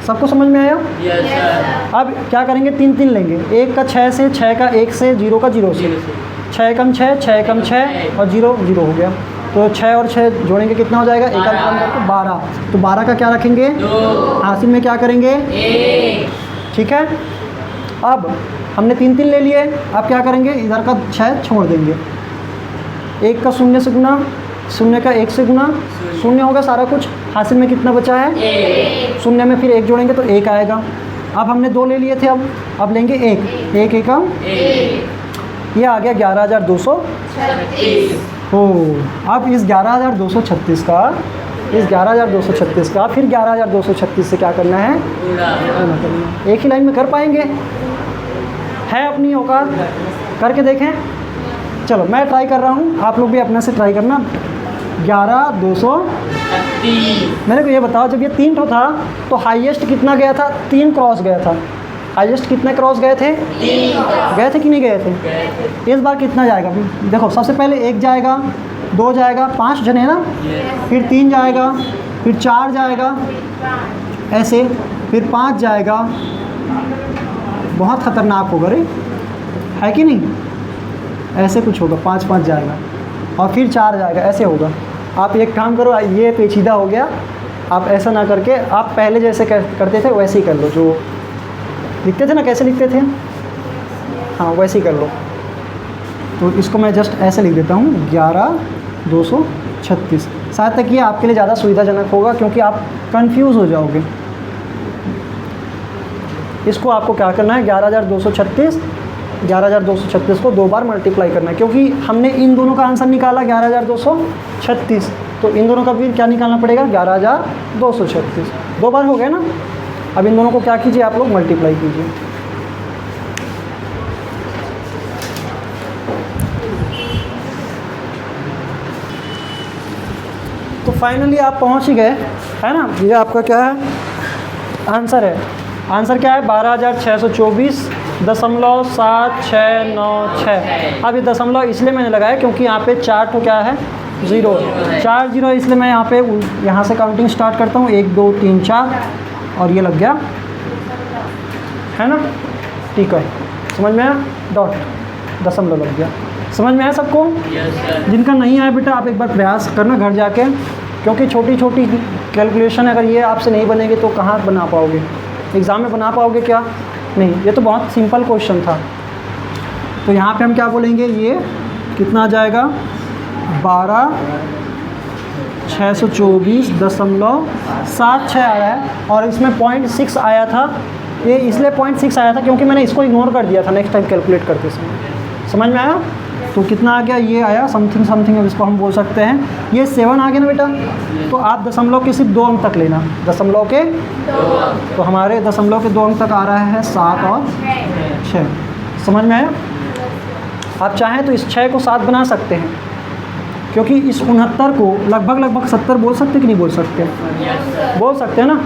सबको समझ में आया? Yes sir. अब क्या करेंगे? 3 लेंगे, 1 का 6 से, 6 का 1 से, 0 का 0 से, 6 कम 6, 6 कम 6 और 0 0 हो गया। तो 6 और 6 जोड़ेंगे कितना हो जाएगा? 1 कम करके 12। तो 12 का क्या रखेंगे? 2। हासिल में क्या करेंगे? 1। ठीक है। अब हमने 3 ले लिए, अब क्या करेंगे? इधर का 6 छोड़ देंगे, 1 का 0 से गुना, 0 का 1 से गुना, 0 होगा सारा कुछ। हासिल में कितना बचा है? 1। 0 में फिर 1 जोड़ेंगे तो 1 आएगा। अब हमने 2 ले लिए थे, अब लेंगे 1 1 कम 1। ये आ गया 11,236। हो, अब इस 11,236 का, इस 11,236 का फिर 11,236 से क्या करना है? गुणा करना है। एक ही लाइन में कर पाएंगे? है अपनी औकात? करके देखें। चलो मैं ट्राई कर रहा हूँ, आप लोग भी अपने से ट्राई करना। 11,236। मेरे को ये बताओ, जब ये 3 ठो था तो हाईएस्ट कितना गया था? 3 क्रॉस गया था। हाईएस्ट कितने क्रॉस गए थे? 3 गए थे कि नहीं गए थे? इस बार कितना जाएगा? देखो सबसे पहले 1 जाएगा, 2 जाएगा, 5 जने ना, फिर 3 जाएगा, फिर 4 जाएगा, ऐसे, फिर 5 जाएगा। बहुत ख़तरनाक होगा रे, है कि नहीं? ऐसे कुछ होगा, 5 जाएगा और फिर 4 जाएगा, ऐसे होगा। आप एक काम करो, ये पेचीदा हो गया, आप ऐसा ना करके आप पहले जैसे करते थे वैसे ही कर लो। जो लिखते थे ना, कैसे लिखते थे? हाँ वैसे ही कर लो। तो इसको मैं जस्ट ऐसे लिख देता हूँ, 11,236। शायद तक ये आपके लिए ज़्यादा सुविधाजनक होगा, क्योंकि आप कंफ्यूज हो जाओगे। इसको आपको क्या करना है? 11,236 को 2 बार मल्टीप्लाई करना है, क्योंकि हमने इन दोनों का आंसर निकाला 11,236, तो इन दोनों का भी क्या निकालना पड़ेगा? 11,236। 2 बार हो गया ना। अब इन दोनों को क्या कीजिए आप लोग? मल्टीप्लाई कीजिए। तो फाइनली आप पहुंच ही गए, है ना? ये आपका क्या है? आंसर है। आंसर क्या है? 12,624.7696। अब ये दशमलव इसलिए मैंने लगाया क्योंकि यहाँ पे 4 तो क्या है? 0, 4 0, इसलिए मैं यहाँ से काउंटिंग स्टार्ट करता हूँ। 1 2 3 4 और ये लग गया, है ना? ठीक है, समझ में आया? डॉट दशमलव लग गया। समझ में आया सबको? जिनका नहीं आया बेटा, आप एक बार प्रयास करना घर जाके, क्योंकि छोटी छोटी कैलकुलेशन अगर ये आपसे नहीं बनेगी तो कहाँ बना पाओगे? एग्ज़ाम में बना पाओगे क्या? नहीं। ये तो बहुत सिंपल क्वेश्चन था। तो यहाँ पे हम क्या बोलेंगे? ये कितना आ जाएगा? 12,624.76 आया है, और इसमें 0.6 आया था। ये इसलिए 0.6 आया था क्योंकि मैंने इसको इग्नोर कर दिया था नेक्स्ट टाइम कैलकुलेट करते समय। समझ में आया? तो कितना आ गया? ये आया समथिंग समथिंग, अब इसको हम बोल सकते हैं ये 7 आ गया ना बेटा। तो आप दशमलव के सिर्फ 2 अंक तक लेना, दशमलव के 2। तो हमारे दशमलव के 2 अंक तक आ रहा है 7 और 6। समझ में आया? आप चाहें तो इस 6 को 7 बना सकते हैं, क्योंकि इस 69 को लगभग 70 बोल सकते कि नहीं बोल सकते? बोल सकते हैं ना।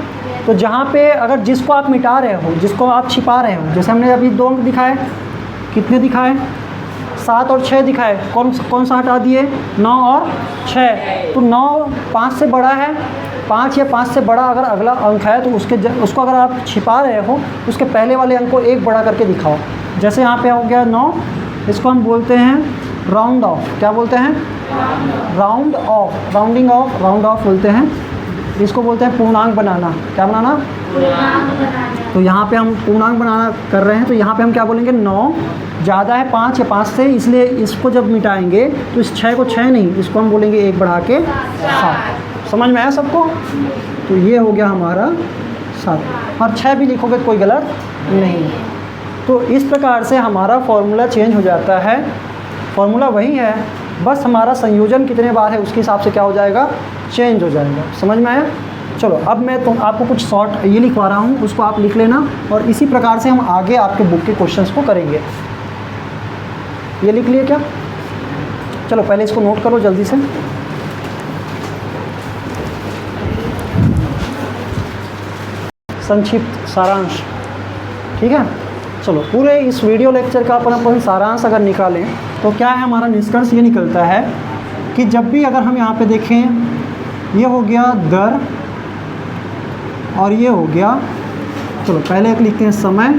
तो जहाँ पे अगर जिसको आप मिटा रहे हो, जिसको आप छिपा रहे हो, जैसे हमने अभी 2 अंक दिखाए, कितने दिखाए? 7 और 6 दिखाए। कौन सा हटा दिए? 9 और 6। तो 9 5 से बड़ा है, 5 या 5 से बड़ा अगर अगला अंक है तो उसको अगर आप छिपा रहे हो, उसके पहले वाले अंक को 1 बड़ा करके दिखाओ। जैसे यहाँ पे हो गया 9, इसको हम बोलते हैं राउंड ऑफ। क्या बोलते हैं? Round of, rounding off, round of बोलते हैं। इसको बोलते हैं पूर्णांक बनाना। क्या बनाना? पूर्णांक बनाना। तो यहाँ पे हम पूर्णांक बनाना कर रहे हैं, तो यहाँ पे हम क्या बोलेंगे? 9 ज़्यादा है 5 या 5 से, इसलिए इसको जब मिटाएंगे तो इस 6 को 6 नहीं, इसको हम बोलेंगे 1 बढ़ा के 7। समझ में आया सबको? तो ये हो गया हमारा 7, और 6 भी लिखोगे तो कोई गलत नहीं है। तो इस प्रकार से हमारा फॉर्मूला चेंज हो जाता है। फॉर्मूला वही है, बस हमारा संयोजन कितने बार है उसके हिसाब से क्या हो जाएगा? चेंज हो जाएगा। समझ में आया? चलो अब मैं तो आपको कुछ शॉर्ट ये लिखवा रहा हूँ, उसको आप लिख लेना, और इसी प्रकार से हम आगे आपके बुक के क्वेश्चंस को करेंगे। ये लिख लिए क्या? चलो पहले इसको नोट करो जल्दी से। संक्षिप्त सारांश, ठीक है। चलो पूरे इस वीडियो लेक्चर का अपन सारांश अगर निकालें तो क्या है? हमारा निष्कर्ष ये निकलता है कि जब भी अगर हम यहाँ पे देखें, ये हो गया दर और ये हो गया, चलो पहले एक लिखते हैं समय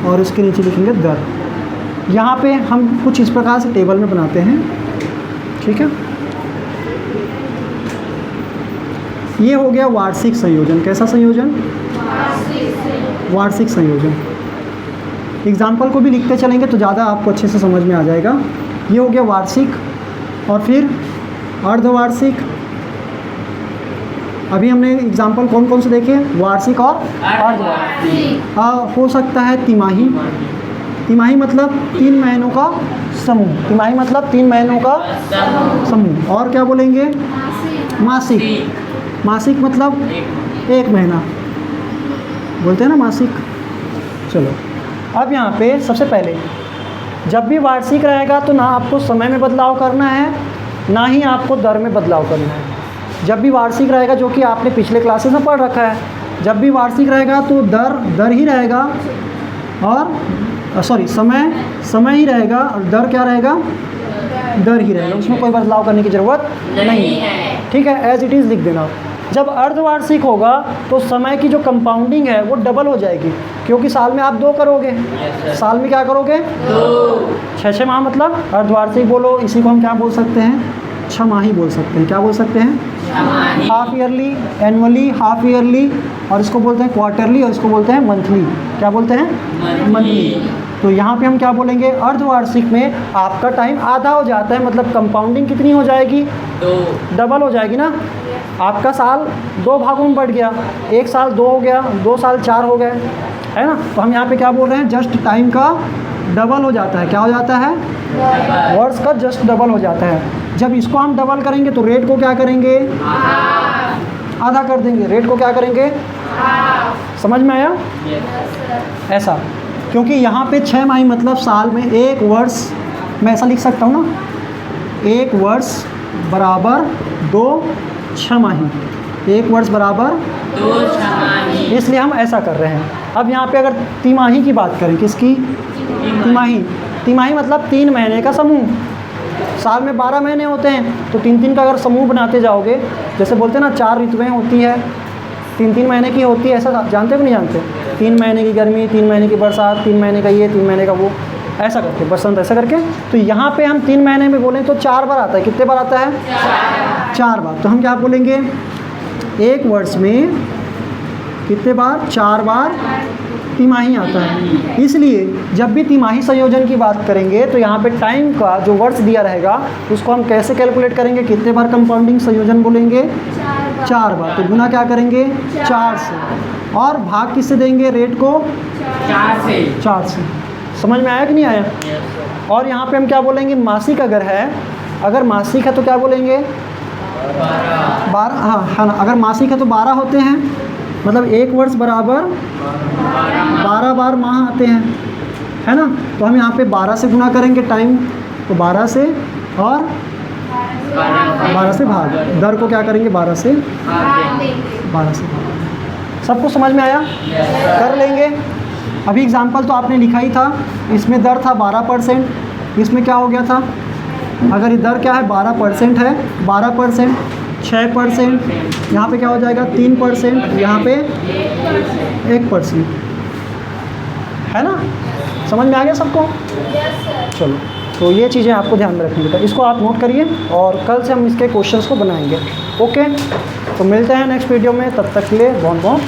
और उसके नीचे लिखेंगे दर। यहाँ पे हम कुछ इस प्रकार से टेबल में बनाते हैं, ठीक है। ये हो गया वार्षिक संयोजन। कैसा संयोजन? वार्षिक संयोजन। एग्जाम्पल को भी लिखते चलेंगे तो ज़्यादा आपको अच्छे से समझ में आ जाएगा। ये हो गया वार्षिक, और फिर अर्धवार्षिक। अभी हमने एग्जाम्पल कौन कौन से देखे? वार्षिक और अर्धवार्षिक। हो सकता है तिमाही। तिमाही मतलब 3 महीनों का समूह। तिमाही मतलब 3 महीनों का समूह। और क्या बोलेंगे? मासिक। मासिक मतलब 1 महीना बोलते हैं ना, मासिक। चलो अब यहाँ पे सबसे पहले जब भी वार्षिक रहेगा तो ना आपको समय में बदलाव करना है, ना ही आपको दर में बदलाव करना है। जब भी वार्षिक रहेगा, जो कि आपने पिछले क्लासेस में पढ़ रखा है, जब भी वार्षिक रहेगा तो दर ही रहेगा, और समय ही रहेगा, और दर क्या रहेगा? दर ही रहेगा। उसमें कोई बदलाव करने की ज़रूरत नहीं है, ठीक है। एज इट इज़ लिख देना। जब अर्धवार्षिक होगा तो समय की जो कंपाउंडिंग है वो डबल हो जाएगी, क्योंकि साल में आप 2 करोगे। साल में क्या करोगे? 2। 6 माह मतलब अर्धवार्षिक बोलो। इसी को हम क्या बोल सकते हैं? छमाही बोल सकते हैं। क्या बोल सकते हैं? Half yearly, annually, half yearly, और इसको बोलते हैं क्वार्टरली, और इसको बोलते हैं मंथली। क्या बोलते हैं? मंथली। तो यहाँ पे हम क्या बोलेंगे? अर्धवार्षिक में आपका टाइम आधा हो जाता है, मतलब कंपाउंडिंग कितनी हो जाएगी? 2। डबल हो जाएगी ना। आपका साल 2 भागों में बढ़ गया, 1 साल 2 हो गया, 2 साल 4 हो गए, है ना। तो हम यहाँ पे क्या बोल रहे हैं? जस्ट टाइम का डबल हो जाता है। क्या हो जाता है? वर्ष का जस्ट डबल हो जाता है। जब इसको हम डबल करेंगे तो रेट को क्या करेंगे? आधा कर देंगे। रेट को क्या करेंगे? समझ में आया? ऐसा, क्योंकि यहाँ पे 6 माही मतलब साल में 1 वर्ष, मैं ऐसा लिख सकता हूँ ना, 1 वर्ष बराबर 2 छमाही। 1 वर्ष बराबर 2 छमाही, इसलिए हम ऐसा कर रहे हैं। अब यहाँ पे अगर तिमाही की बात करें, किसकी? तिमाही। तिमाही मतलब 3 महीने का समूह। साल में 12 महीने होते हैं, तो 3-3 का अगर समूह बनाते जाओगे, जैसे बोलते हैं ना 4 ऋतुएँ होती है, 3-3 महीने की होती है, ऐसा जानते हो कि नहीं जानते? 3 महीने की गर्मी, 3 महीने की बरसात, 3 महीने का ये, 3 महीने का वो, ऐसा करके, बसंत, ऐसा करके। तो यहाँ पे हम 3 महीने में बोलें तो 4 बार आता है। कितने बार आता है? 4 बार। तो हम क्या बोलेंगे? 1 वर्ष में कितने बार? 4 बार तिमाही आता है। इसलिए जब भी तिमाही संयोजन की बात करेंगे तो यहाँ पे टाइम का जो वर्ष दिया रहेगा उसको हम कैसे कैलकुलेट करेंगे? कितने बार कंपाउंडिंग संयोजन बोलेंगे? 4 बार। तो गुना क्या करेंगे? 4 से, और भाग किससे देंगे? रेट को 4 से। समझ में आया कि नहीं आया? और यहाँ पे हम क्या बोलेंगे? मासिक अगर है, अगर मासिक है तो क्या बोलेंगे? 12। हाँ है ना, अगर मासिक है तो 12 होते हैं, मतलब 1 वर्ष बराबर 12 बार माह आते हैं, है ना। तो हम यहाँ पे 12 से गुना करेंगे टाइम, तो 12 से, और 12 से भाग। दर को क्या करेंगे? 12 से भाग। सबको समझ में आया? कर लेंगे। अभी एग्जाम्पल तो आपने लिखा ही था, इसमें दर था 12%, इसमें क्या हो गया था? अगर ये दर क्या है? 12% है, 12%, 6%, यहाँ पे क्या हो जाएगा? 3%, यहाँ पे 1%, है ना। समझ में आ गया सबको? चलो तो ये चीज़ें आपको ध्यान में रखनी बेटा, इसको आप नोट करिए और कल से हम इसके क्वेश्चंस को बनाएंगे। ओके, तो मिलते हैं नेक्स्ट वीडियो में, तब तक के लिए बहुत बहुत